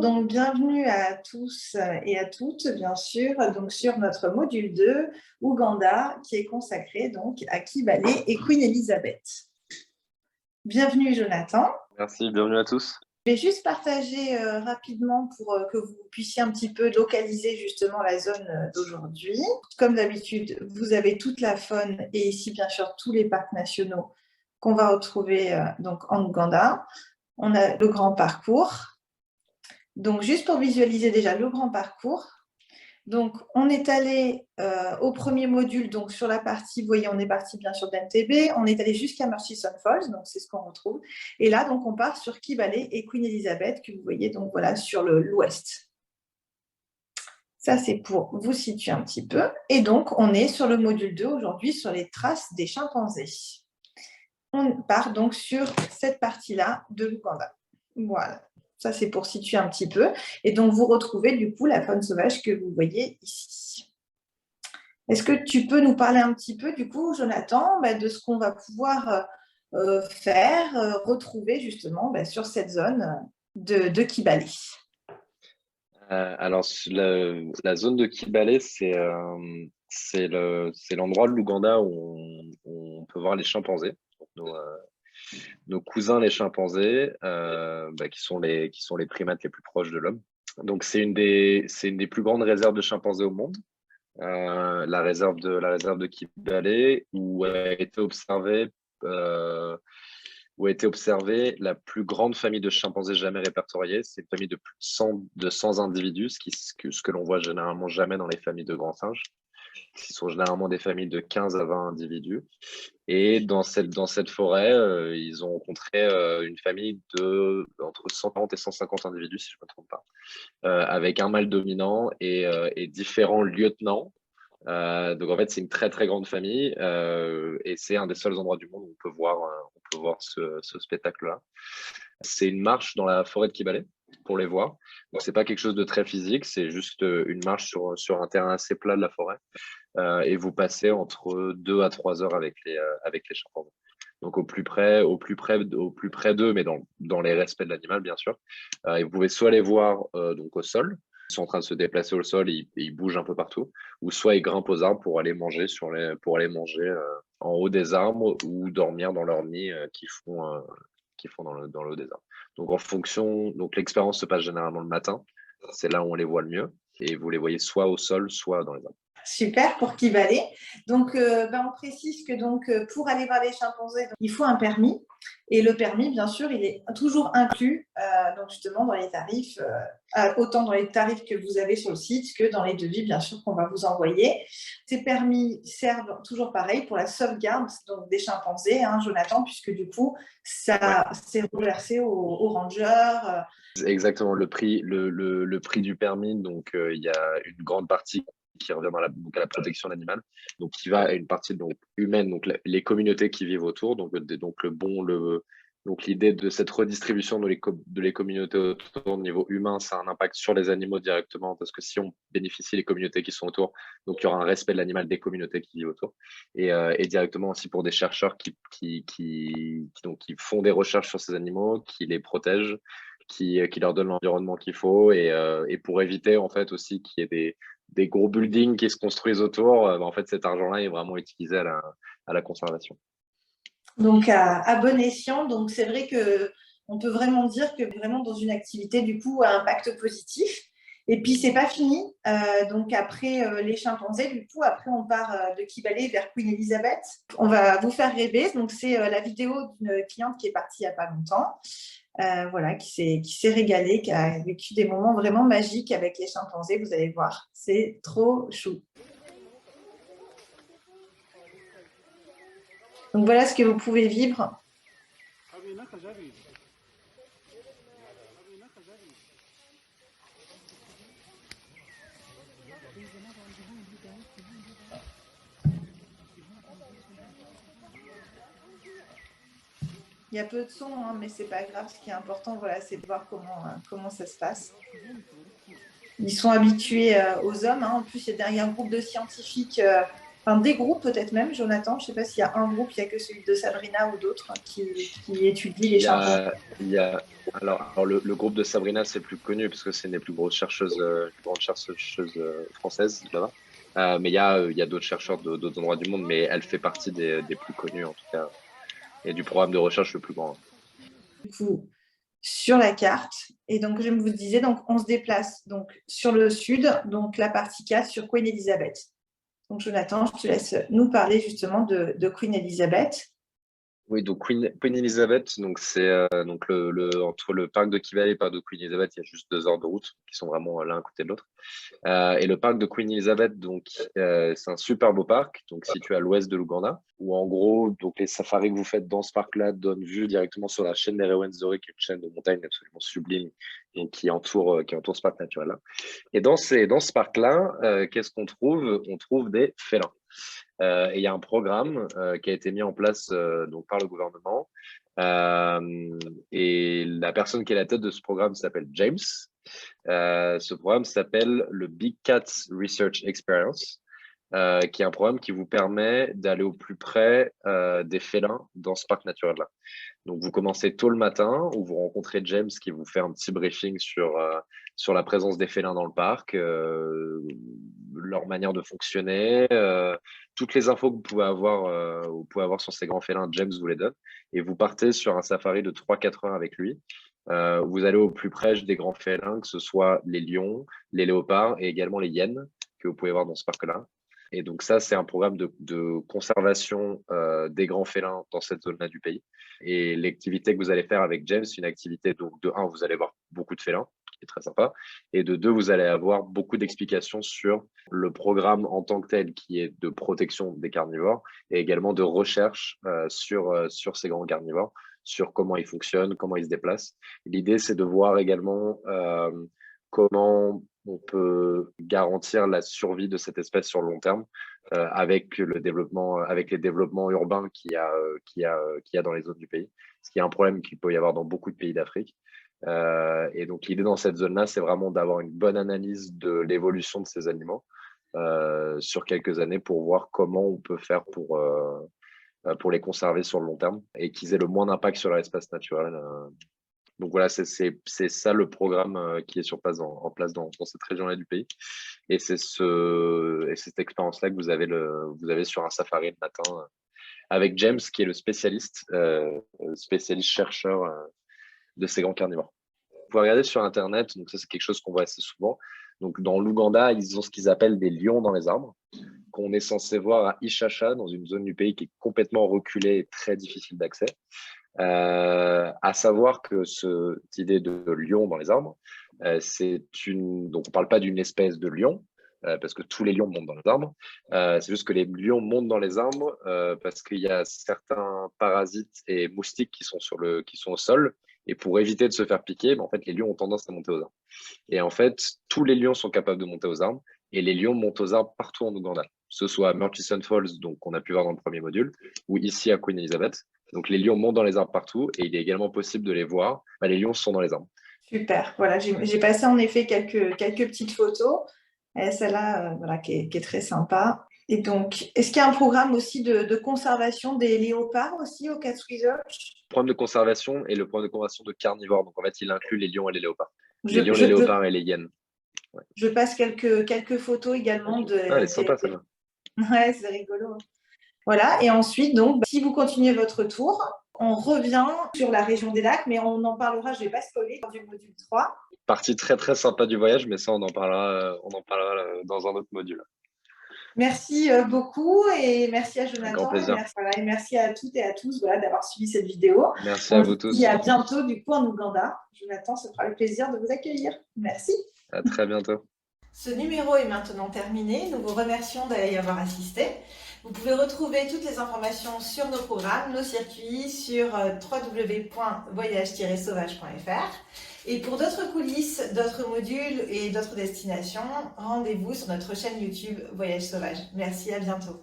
donc bienvenue à tous et à toutes, bien sûr, donc sur notre module 2, Ouganda, qui est consacré donc à Kibale et Queen Elizabeth. Bienvenue Jonathan. Merci, bienvenue à tous. Je vais juste partager rapidement pour que vous puissiez un petit peu localiser justement la zone d'aujourd'hui. Comme d'habitude, vous avez toute la faune et ici bien sûr tous les parcs nationaux qu'on va retrouver donc en Ouganda. On a le grand parcours. Donc, juste pour visualiser déjà le grand parcours. Donc, on est allé au premier module, donc sur la partie, vous voyez, on est parti bien sûr d'Entebbe, on est allé jusqu'à Murchison Falls, donc c'est ce qu'on retrouve. Et là, donc, on part sur Kibale et Queen Elizabeth, que vous voyez donc voilà sur l'ouest. Ça, c'est pour vous situer un petit peu. Et donc, on est sur le module 2 aujourd'hui, sur les traces des chimpanzés. On part donc sur cette partie-là de l'Ouganda. Voilà. Ça, c'est pour situer un petit peu. Et donc, vous retrouvez du coup la faune sauvage que vous voyez ici. Est-ce que tu peux nous parler un petit peu, du coup, Jonathan, de ce qu'on va pouvoir faire, retrouver justement sur cette zone de Kibale? Alors, la zone de Kibale, c'est l'endroit de l'Ouganda où on peut voir les chimpanzés, donc nos cousins les chimpanzés, qui sont les primates les plus proches de l'homme. Donc, c'est une des plus grandes réserves de chimpanzés au monde. La réserve de Kibale, où a été observée la plus grande famille de chimpanzés jamais répertoriée. C'est une famille de plus de 100 individus, ce que l'on voit généralement jamais dans les familles de grands singes, qui sont généralement des familles de 15 à 20 individus. Et dans cette forêt, ils ont rencontré une famille entre 140 et 150 individus, si je ne me trompe pas, avec un mâle dominant et différents lieutenants. Donc en fait, c'est une très très grande famille et c'est un des seuls endroits du monde où on peut voir ce spectacle-là. C'est une marche dans la forêt de Kibale pour les voir. Donc c'est pas quelque chose de très physique, c'est juste une marche sur un terrain assez plat de la forêt et vous passez entre 2 à 3 heures avec les chimpanzés. Donc au plus près d'eux, mais dans les respects de l'animal bien sûr. Et vous pouvez soit les voir donc au sol. Ils sont en train de se déplacer au sol, ils bougent un peu partout, ou soit ils grimpent aux arbres pour aller manger en haut des arbres ou dormir dans leur nid qu'ils font dans le haut des arbres. Donc donc l'expérience se passe généralement le matin, c'est là où on les voit le mieux, et vous les voyez soit au sol, soit dans les arbres. Super pour Kibale. Donc, on précise que pour aller voir les chimpanzés, il faut un permis. Et le permis, bien sûr, il est toujours inclus donc justement dans les tarifs, autant dans les tarifs que vous avez sur le site que dans les devis, bien sûr, qu'on va vous envoyer. Ces permis servent toujours pareil pour la sauvegarde donc, des chimpanzés, hein, Jonathan, puisque du coup, ça c'est reversé aux rangers. Exactement, le prix du permis, donc il y a une grande partie qui revient à la protection de l'animal, donc qui va à une partie donc humaine, donc les communautés qui vivent autour, donc l'idée de cette redistribution de les communautés autour au niveau humain, ça a un impact sur les animaux directement, parce que si on bénéficie des communautés qui sont autour, donc il y aura un respect de l'animal des communautés qui vivent autour, et directement aussi pour des chercheurs qui font des recherches sur ces animaux, qui les protègent, qui leur donnent l'environnement qu'il faut, et pour éviter en fait aussi qu'il y ait des gros buildings qui se construisent autour, en fait, cet argent-là est vraiment utilisé à la conservation. Donc, à bon escient. Donc, c'est vrai qu'on peut vraiment dire que vraiment dans une activité, du coup, à impact positif. Et puis, c'est pas fini. Donc, après les chimpanzés, du coup, après, on part de Kibale vers Queen Elizabeth. On va vous faire rêver. Donc, c'est la vidéo d'une cliente qui est partie il n'y a pas longtemps. Voilà, qui s'est régalée, qui a vécu des moments vraiment magiques avec les chimpanzés. Vous allez voir, c'est trop chou. Donc voilà ce que vous pouvez vivre. Il y a peu de son, hein, mais c'est pas grave. Ce qui est important, voilà, c'est de voir comment ça se passe. Ils sont habitués aux hommes. Hein. En plus, il y a un groupe de scientifiques enfin des groupes peut-être même, Jonathan. Je ne sais pas s'il y a un groupe, il n'y a que celui de Sabrina ou d'autres qui étudie les Il y chimpanzés. a, il y a, alors le groupe de Sabrina, c'est le plus connu parce que c'est une des plus grosses chercheuses, plus grandes chercheuses françaises là-bas. Mais il y a d'autres chercheurs d'autres endroits du monde, mais elle fait partie des plus connus en tout cas, et du programme de recherche le plus grand. Du coup, sur la carte. Et donc, je vous disais, donc, on se déplace donc, sur le sud, donc la partie 4 sur Queen Elizabeth. Donc, Jonathan, je te laisse nous parler justement de Queen Elizabeth. Oui, donc Queen Elizabeth, donc c'est donc entre le parc de Kigali et le parc de Queen Elizabeth, il y a juste 2 heures de route qui sont vraiment l'un à côté de l'autre. Et le parc de Queen Elizabeth, donc c'est un super beau parc, donc situé à l'ouest de l'Ouganda, où en gros, donc les safaris que vous faites dans ce parc-là donnent vue directement sur la chaîne des Rwenzori, qui est une chaîne de montagnes absolument sublime, donc qui entoure ce parc naturel-là. Et dans ce parc-là, qu'est-ce qu'on trouve? On trouve des félins. Et il y a un programme qui a été mis en place donc par le gouvernement. Et la personne qui est à la tête de ce programme s'appelle James. Ce programme s'appelle le Big Cats Research Experience, qui est un programme qui vous permet d'aller au plus près des félins dans ce parc naturel-là. Donc, vous commencez tôt le matin où vous rencontrez James qui vous fait un petit briefing sur la présence des félins dans le parc, leur manière de fonctionner, toutes les infos que vous pouvez avoir sur ces grands félins, James vous les donne. Et vous partez sur un safari de 3-4 heures avec lui. Vous allez au plus près des grands félins, que ce soit les lions, les léopards et également les hyènes que vous pouvez voir dans ce parc-là. Et donc ça, c'est un programme de conservation des grands félins dans cette zone-là du pays. Et l'activité que vous allez faire avec James, c'est une activité, donc de un, vous allez voir beaucoup de félins, qui est très sympa. Et de deux, vous allez avoir beaucoup d'explications sur le programme en tant que tel, qui est de protection des carnivores, et également de recherche sur ces grands carnivores, sur comment ils fonctionnent, comment ils se déplacent. L'idée, c'est de voir également comment on peut garantir la survie de cette espèce sur le long terme avec les développements urbains qu'il y a dans les zones du pays, ce qui est un problème qu'il peut y avoir dans beaucoup de pays d'Afrique. Et donc l'idée dans cette zone-là, c'est vraiment d'avoir une bonne analyse de l'évolution de ces animaux sur quelques années pour voir comment on peut faire pour les conserver sur le long terme et qu'ils aient le moins d'impact sur leur espace naturel. Donc voilà, c'est ça le programme qui est sur place en place dans cette région-là du pays. Et c'est cette expérience-là que vous avez sur un safari le matin avec James, qui est le spécialiste chercheur de ces grands carnivores. Vous pouvez regarder sur Internet, donc ça c'est quelque chose qu'on voit assez souvent. Donc dans l'Ouganda, ils ont ce qu'ils appellent des lions dans les arbres, qu'on est censé voir à Ishasha, dans une zone du pays qui est complètement reculée et très difficile d'accès. À savoir que cette idée de lion dans les arbres, donc on parle pas d'une espèce de lion, parce que tous les lions montent dans les arbres. C'est juste que les lions montent dans les arbres parce qu'il y a certains parasites et moustiques qui sont au sol. Et pour éviter de se faire piquer, en fait, les lions ont tendance à monter aux arbres. Et en fait, tous les lions sont capables de monter aux arbres. Et les lions montent aux arbres partout en Ouganda, que ce soit à Murchison Falls, donc qu'on a pu voir dans le premier module, ou ici à Queen Elizabeth. Donc les lions montent dans les arbres partout et il est également possible de les voir. Les lions sont dans les arbres. Super. Voilà, j'ai passé en effet quelques petites photos. Et celle-là, voilà, qui est très sympa. Et donc, est-ce qu'il y a un programme aussi de conservation des léopards aussi au Cats Research? Le programme de conservation et le programme de conservation de carnivores. Donc en fait, il inclut les lions et les léopards. Je, Les lions, je, les je, léopards et les hyènes. Ouais. je passe quelques photos également Elle est sympa celle-là. Ouais, c'est rigolo. Voilà, et ensuite, donc, si vous continuez votre tour, on revient sur la région des lacs, mais on en parlera, je ne vais pas spoiler, du module 3. Partie très très sympa du voyage, mais ça on en parlera dans un autre module. Merci beaucoup et merci à Un grand Jonathan plaisir. et merci à toutes et à tous d'avoir suivi cette vidéo. Merci à vous tous. Et à bientôt du coup en Ouganda. Jonathan, ce sera le plaisir de vous accueillir. Merci. À très bientôt. Ce numéro est maintenant terminé. Nous vous remercions d'y avoir assisté. Vous pouvez retrouver toutes les informations sur nos programmes, nos circuits sur www.voyage-sauvage.fr. Et pour d'autres coulisses, d'autres modules et d'autres destinations, rendez-vous sur notre chaîne YouTube Voyage Sauvage. Merci, à bientôt.